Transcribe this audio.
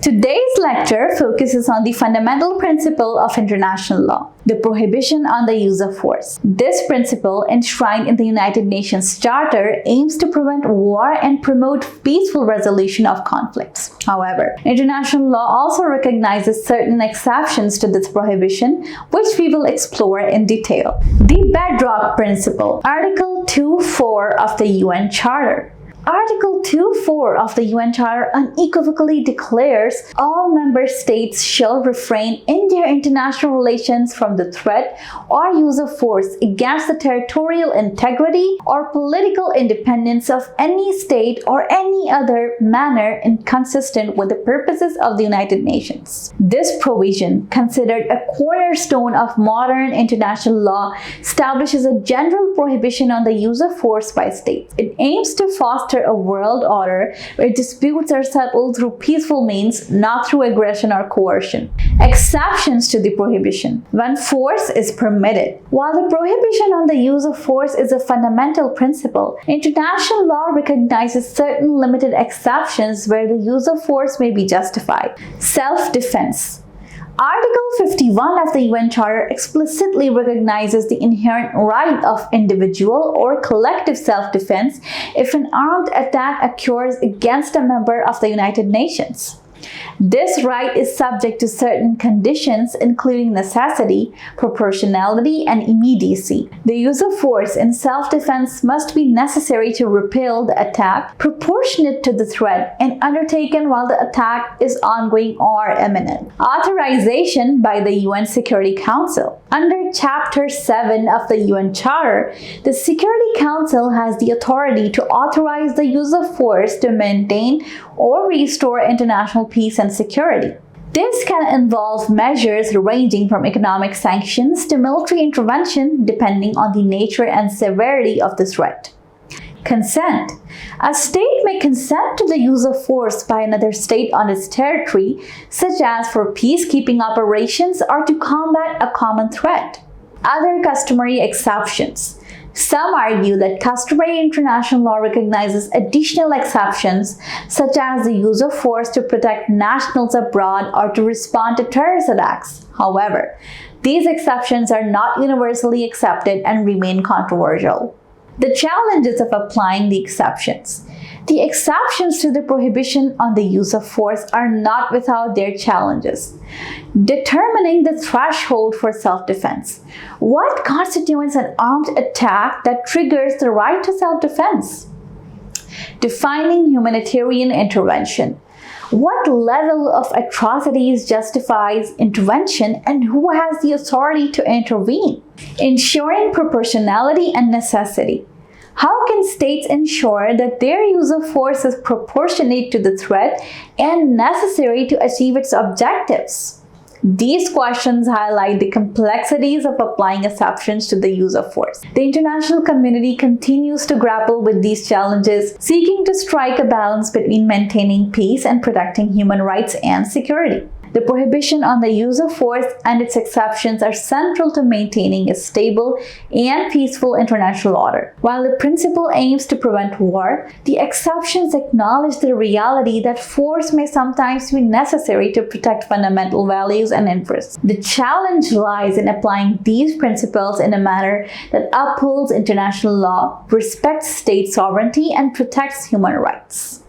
Today's lecture focuses on the fundamental principle of international law, the prohibition on the use of force. This principle, enshrined in the United Nations Charter, aims to prevent war and promote peaceful resolution of conflicts. However, international law also recognizes certain exceptions to this prohibition, which we will explore in detail. The bedrock principle, Article 2.4 of the UN Charter. Article 2.4 of the UN Charter unequivocally declares all member states shall refrain in their international relations from the threat or use of force against the territorial integrity or political independence of any state or any other manner inconsistent with the purposes of the United Nations. This provision, considered a cornerstone of modern international law, establishes a general prohibition on the use of force by states. It aims to foster a world order where disputes are settled through peaceful means, not through aggression or coercion. Exceptions to the prohibition. When force is permitted. While the prohibition on the use of force is a fundamental principle, international law recognizes certain limited exceptions where the use of force may be justified. Self-defense. Article 51 of the UN Charter explicitly recognizes the inherent right of individual or collective self-defense if an armed attack occurs against a member of the United Nations. This right is subject to certain conditions, including necessity, proportionality, and immediacy. The use of force in self-defense must be necessary to repel the attack, proportionate to the threat, and undertaken while the attack is ongoing or imminent. Authorization by the UN Security Council. Under Chapter 7 of the UN Charter, the Security Council has the authority to authorize the use of force to maintain or restore international peace and security. This can involve measures ranging from economic sanctions to military intervention, depending on the nature and severity of the threat. Consent. A state may consent to the use of force by another state on its territory, such as for peacekeeping operations or to combat a common threat. Other customary exceptions. Some argue that customary international law recognizes additional exceptions, such as the use of force to protect nationals abroad or to respond to terrorist attacks. However, these exceptions are not universally accepted and remain controversial. The challenges of applying the exceptions. The exceptions to the prohibition on the use of force are not without their challenges. Determining the threshold for self-defense. What constitutes an armed attack that triggers the right to self-defense? Defining humanitarian intervention. What level of atrocities justifies intervention and who has the authority to intervene? Ensuring proportionality and necessity. How can states ensure that their use of force is proportionate to the threat and necessary to achieve its objectives? These questions highlight the complexities of applying exceptions to the use of force. The international community continues to grapple with these challenges, seeking to strike a balance between maintaining peace and protecting human rights and security. The prohibition on the use of force and its exceptions are central to maintaining a stable and peaceful international order. While the principle aims to prevent war, the exceptions acknowledge the reality that force may sometimes be necessary to protect fundamental values and interests. The challenge lies in applying these principles in a manner that upholds international law, respects state sovereignty, and protects human rights.